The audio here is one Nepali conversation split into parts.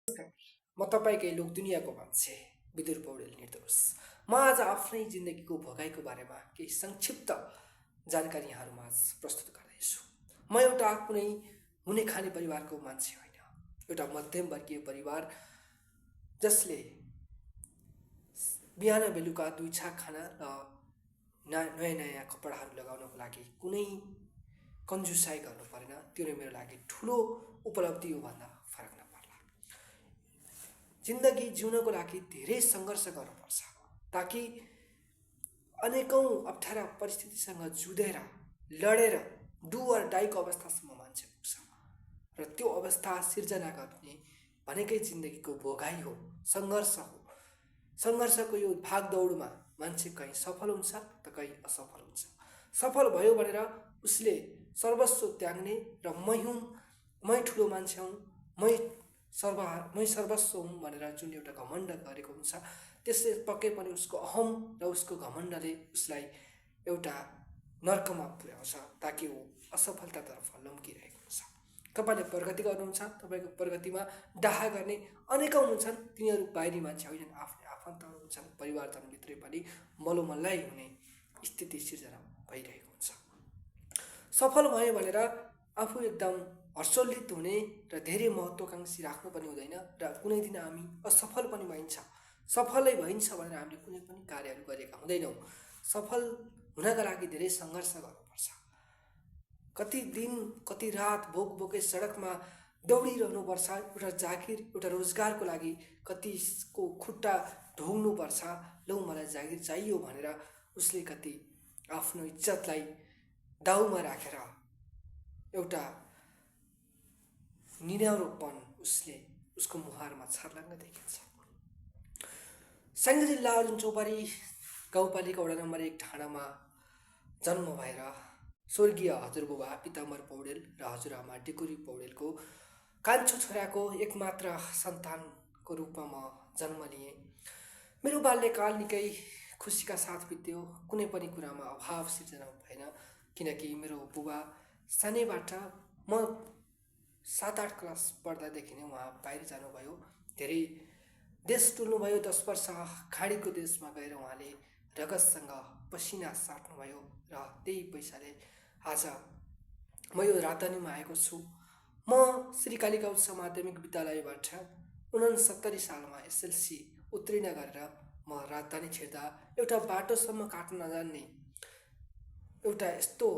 म तपाईँकै लोक दुनियाँको मान्छे विदुर पौडेल निर्दोष। म आज आफ्नै जिन्दगीको भोगाइको बारेमा केही संक्षिप्त जानकारी यहाँहरूमा प्रस्तुत गर्दैछु। म एउटा कुनै हुने खाने परिवारको मान्छे होइन, एउटा मध्यमवर्गीय परिवार जसले बिहान बेलुका दुई छाक खाना र नयाँ नयाँ कपडाहरू लगाउनको लागि कुनै कन्जुसाइ गर्नु परेन। त्यो नै मेरो लागि ठुलो उपलब्धि हो भन्दा फरक नपर्ला। जिन्दगी जिउनको लागि धेरै सङ्घर्ष गर्नुपर्छ ताकि अनेकौँ अप्ठ्यारा परिस्थितिसँग जुधेर लडेर डु अर डाइको अवस्थासम्म मान्छे पुग्छ र त्यो अवस्था सिर्जना गर्ने भनेकै जिन्दगीको भोगाइ हो, सङ्घर्ष हो। सङ्घर्षको यो भागदौडमा मान्छे कहीँ सफल हुन्छ त कहीँ असफल हुन्छ। सफल भयो भनेर उसले सर्वस्व त्याग्ने र मै ठुलो मान्छे हुँ, मै सर्वस्व हुँ भनेर जुन एउटा घमण्ड गरेको हुन्छ, त्यसले पक्कै पनि उसको अहम र उसको घमण्डले उसलाई एउटा नर्कमा पुर्याउँछ ताकि ऊ असफलतातर्फ लम्किरहेको हुन्छ। तपाईँले प्रगति गर्नुहुन्छ, तपाईँको प्रगतिमा डाहा गर्ने अनेकौँ हुन्छन्। तिनीहरू बाहिरी मान्छे होइनन्, आफ्नै आफन्तहरू हुन्छन्। परिवारजनभित्रै पनि मलोमल्लाई हुने स्थिति सिर्जना भइरहेको हुन्छ। सफल भयो भनेर आफू एकदम हर्षोल्लित हुने र धेरै महत्त्वाकाङ्क्षी राख्नु पनि हुँदैन र कुनै दिन हामी असफल पनि भइन्छ। सफलै भइन्छ भनेर हामीले कुनै पनि कार्यहरू गरेका हुँदैनौँ। सफल हुनका लागि धेरै सङ्घर्ष गर्नुपर्छ। कति दिन कति रात भोकै सडकमा दौडिरहनुपर्छ। एउटा जागिर एउटा रोजगारको लागि कतिको खुट्टा ढोग्नुपर्छ। लौ मलाई जागिर चाहियो भनेर उसले कति आफ्नो इज्जतलाई दाउमा राखेर एउटा निनौरोपन उसको मुहारमा छर्लङ्ग देखिन्छ। स्याङ्जा जिल्ला अर्जुन चौपारी गाउँपालिका वडा नम्बर 1 ढाँडामा जन्म भएर स्वर्गीय हजुरबुबा पिताम्बर पौडेल र हजुरआमा डेकुरी पौडेलको कान्छो छोराको एकमात्र सन्तानको रूपमा म जन्म लिएँ। मेरो बाल्यकाल निकै खुसीका साथ बित्यो। कुनै पनि कुरामा अभाव सिर्जना भएन, किनकि मेरो बुबा सानैबाट म 7-8 क्लास पढ्दादेखि नै उहाँ बाहिर जानुभयो। धेरै देश टुल्नुभयो। 10 वर्ष खाडीको देशमा गएर उहाँले रगतसँग पसिना साट्नुभयो र त्यही पैसाले आज म यो राजधानीमा आएको छु। म श्री कालिका उच्च माध्यमिक विद्यालयबाट 69 सालमा एसएलसी उत्तीर्ण गरेर म राजधानी छिर्दा एउटा बाटोसम्म काट्न नजान्ने एउटा यस्तो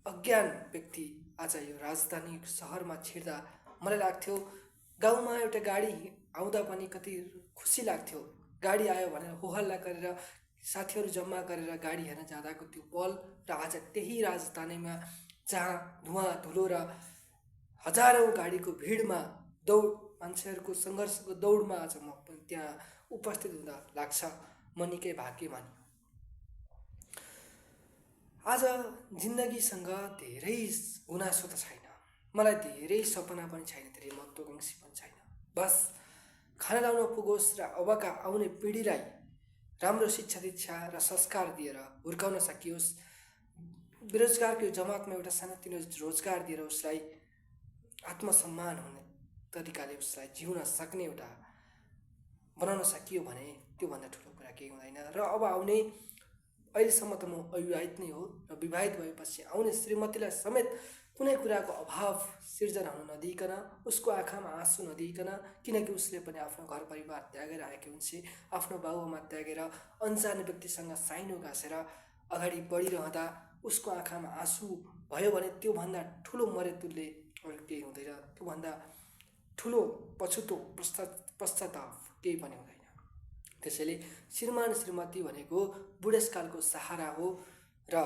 अज्ञान व्यक्ति आज यो राजधानी सहरमा छिर्दा मलाई लाग्थ्यो गाउँमा एउटा गाडी आउँदा पनि कति खुसी लाग्थ्यो। गाडी आयो भनेर होहल्ला गरेर साथीहरू जम्मा गरेर गाडी हेर्न जाँदाको त्यो पल र आज त्यही राजधानीमा जहाँ धुवाँ धुलो र हजारौँ गाडीको भिडमा मान्छेहरूको सङ्घर्षको दौडमा आज म पनि त्यहाँ उपस्थित हुँदा लाग्छ म निकै भाग्यमानी। आज जिन्दगीसँग धेरै गुनासो त छैन, मलाई धेरै सपना पनि छैन, धेरै महत्त्वाकाङ्क्षी पनि छैन। बस खाना लाउन पुगोस् र अबका आउने पिँढीलाई राम्रो शिक्षा दीक्षा र संस्कार दिएर हुर्काउन सकियोस्। बेरोजगारको जमातमा एउटा सानोतिनो रोजगार दिएर उसलाई आत्मसम्मान हुने तरिकाले उसलाई जिउन सक्ने एउटा बनाउन सकियो भने त्योभन्दा ठुलो कुरा केही हुँदैन। र अब आउने अहिलेसम्म त म अविवाहित नै हो र विवाहित भएपछि आउने श्रीमतीलाई समेत कुनै कुराको अभाव सिर्जना हुन नदिइकन, उसको आँखामा आँसु नदिइकन, किनकि उसले पनि आफ्नो घर परिवार त्यागेर आएकी हुन्छ। आफ्नो बाबुआमा त्यागेर अन्जान व्यक्तिसँग साइनो गाँसेर अगाडि बढिरहँदा उसको आँखामा आँसु भयो भने त्योभन्दा ठुलो मरेतुल्य अरू केही हुँदैन। त्योभन्दा ठुलो पछुतो पश्चाताप केही पनि हुँदैन। त्यसैले श्रीमान श्रीमती भनेको बुढेसकालको सहारा हो र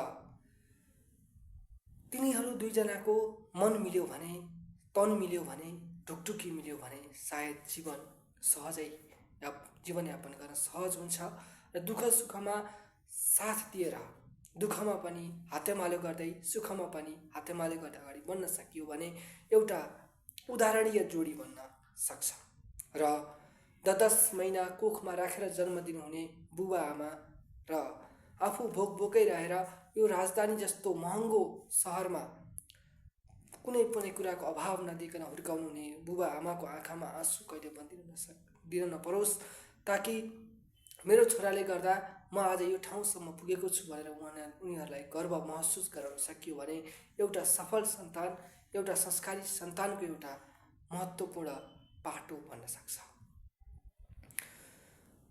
तिनीहरू दुईजनाको मन मिल्यो भने, तन मिल्यो भने, ढुकढुकी मिल्यो भने सायद जीवनयापन गर्न सहज हुन्छ र दुःख सुखमा साथ दिएर, दुःखमा पनि हातेमालो गर्दै सुखमा पनि हातेमालो गर्दै अगाडि बढ्न सकियो भने एउटा उदाहरणीय जोडी बन्न सक्छ। र 10 महिना कोखमा राखेर जन्म दिनुहुने बुबा आमा र आफू भोकै रहेर यो राजधानी जस्तो महँगो सहरमा कुनै पनि कुराको अभाव नदिकन हुर्काउनु हुने बुबा आमाको आँखामा आँसु कहिले पनि दिन नपरोस्, ताकि मेरो छोराले गर्दा म आज यो ठाउँसम्म पुगेको छु भनेर उनीहरूलाई गर्व महसुस गराउन सकियो भने एउटा सफल सन्तान, एउटा संस्कारी सन्तानको एउटा महत्त्वपूर्ण पाटो बन्न सक्छ।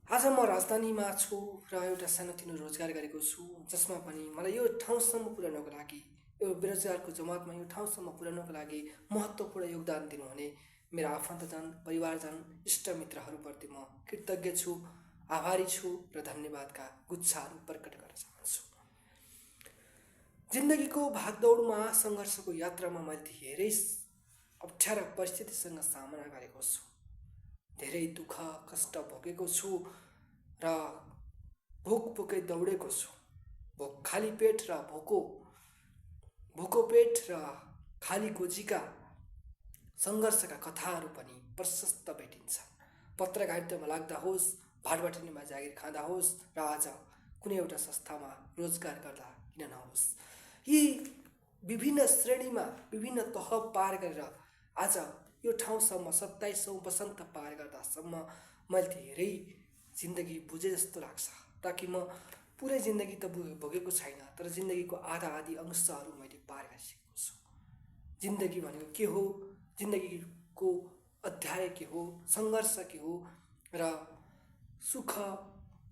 आज म राजधानीमा छु र एउटा सानोतिनो रोजगार गरेको छु, जसमा पनि मलाई यो ठाउँसम्म पुर्याउनको लागि, यो बेरोजगारको जमातमा यो ठाउँसम्म पुर्याउनको लागि महत्त्वपूर्ण योगदान दिनुहुने मेरा आफन्तजन, परिवारजन, इष्टमित्रहरूप्रति म कृतज्ञ छु, आभारी छु र धन्यवादका गुच्छाहरू प्रकट गर्न चाहन्छु। जिन्दगीको भागदौडमा, सङ्घर्षको यात्रामा मैले धेरै अप्ठ्यारा परिस्थितिसँग सामना गरेको छु, धेरै दुःख कष्ट भोगेको छु र भोकै दौडेको छु। खाली पेट र भोको पेट र खाली गोजीका सङ्घर्षका कथाहरू पनि प्रशस्त भेटिन्छन्। पत्रकारितामा लाग्दा होस्, भाटबटनीमा जागिर खाँदा होस् र आज कुनै एउटा संस्थामा रोजगार गर्दा किन नहोस्, यी विभिन्न श्रेणीमा विभिन्न तह पार गरेर आज यो ठाउँसम्म 27औं वसन्त पार गर्दासम्म मैले धेरै जिन्दगी बुझे जस्तो लाग्छ। ताकि म पुरै जिन्दगी त भोगेको छैन, तर जिन्दगीको आधा आधी अंशहरू मैले पार गरिसकेको छु। जिन्दगी भनेको के हो, जिन्दगीको अध्याय के हो, सङ्घर्ष के हो र सुख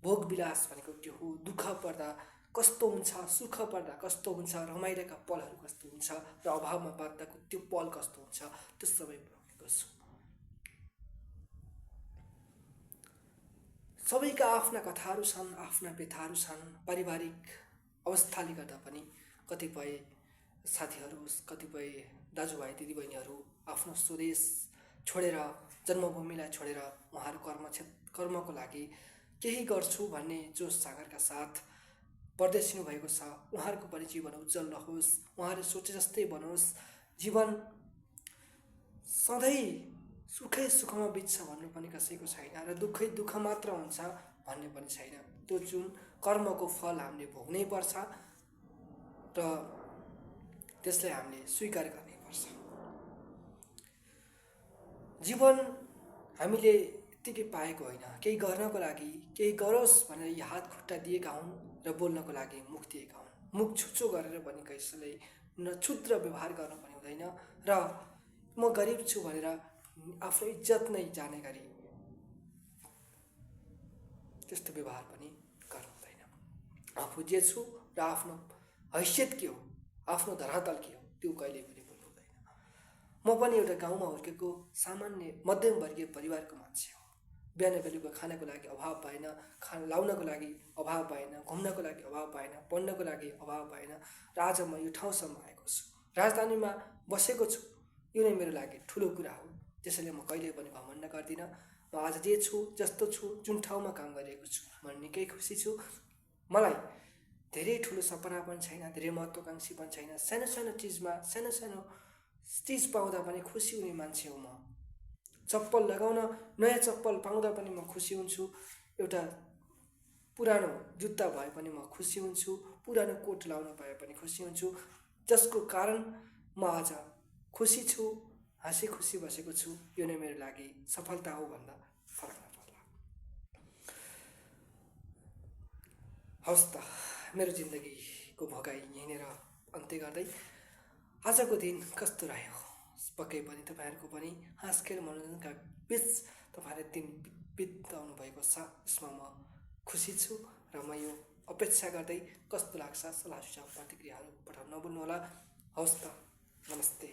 भोगविलास भनेको के हो, दुःख पर्दा कस्तो हुन्छ, सुख पर्दा कस्तो हुन्छ, रमाइलोका पलहरू कस्तो हुन्छ र अभावमा बाँच्दाको त्यो पल कस्तो हुन्छ, त्यो सबै भोगेको छु। सबैका आफ्ना कथाहरू छन्, आफ्ना व्यथाहरू छन्। पारिवारिक अवस्थाले गर्दा पनि कतिपय साथीहरू, कतिपय दाजुभाइ दिदीबहिनीहरू आफ्नो स्वदेश छोडेर, जन्मभूमिलाई छोडेर उहाँहरू कर्मको लागि केही गर्छु भन्ने जोस जागरका साथ परदेशिनु भएको छ। उहाँहरूको पनि जीवन उज्जवल रहोस्, उहाँहरू सोचे जस्तै बनोस्। जीवन सधैँ सुखै सुखमा बित्छ भन्नु पनि कसैको छैन र दुःखै दुःख मात्र हुन्छ भन्ने पनि छैन। त्यो जुन कर्मको फल हामीले भोग्नै पर्छ र त्यसलाई हामीले स्वीकार गर्नै पर्छ। जीवन हामीले यत्तिकै पाएको होइन, केही गर्नको लागि, केही गरोस् भनेर यी हात खुट्टा दिएका हुन् र बोल्नको लागि मुख दिएका हुन्। मुख छुच्चो गरेर पनि कसैले नक्षुद्र व्यवहार गर्नु पनि हुँदैन र म गरिब छु भनेर आफ्नो इज्जत नै जाने गरी त्यस्तो व्यवहार पनि गर्नु हुँदैन। आफू जे छु र आफ्नो हैसियत के हो, आफ्नो धरातल के हो, त्यो कहिले पनि बोल्नु हुँदैन। म पनि एउटा गाउँमा हुर्केको सामान्य मध्यमवर्गीय परिवारको मान्छे हो। बिहान बेलुका खानको लागि अभाव भएन, लाउनको लागि अभाव भएन, घुम्नको लागि अभाव भएन, पढ्नको लागि अभाव भएन र आज म यो ठाउँसम्म आएको छु, राजधानीमा बसेको छु। यो नै मेरो लागि ठुलो कुरा हो। त्यसैले म कहिले पनि घमण्ड गर्दिनँ। म आज जे छु, जस्तो छु, जुन ठाउँमा काम गरिरहेको छु, म निकै खुसी छु। मलाई धेरै ठुलो सपना पनि छैन, धेरै महत्त्वाकांक्षी पनि छैन। सानो सानो चिजमा, सानो सानो चिज पाउँदा पनि खुसी हुने मान्छे हो म। चप्पल लगाउन, नयाँ चप्पल पाउँदा पनि म खुसी हुन्छु। एउटा पुरानो जुत्ता भए पनि म खुसी हुन्छु, पुरानो कोट लाउन पाए पनि खुसी हुन्छु, जसको कारण म आज खुसी छु, हाँसी खुसी बसेको छु। यो नै मेरो लागि सफलता हो भन्दा फरक नपर्ला। हवस् त, मेरो जिन्दगीको भोगाई यहीँनिर अन्त्य गर्दै आजको दिन कस्तो रह्यो, पक्कै पनि तपाईँहरूको पनि हाँसखेल मनोरञ्जनका बिच तपाईँहरूले दिन बिताउनु भएको छ। यसमा म खुसी छु र म यो अपेक्षा गर्दै कस्तो लाग्छ सल्लाह सुझाव प्रतिक्रियाहरू पठाउन नभुल्नुहोला। हवस् त, नमस्ते।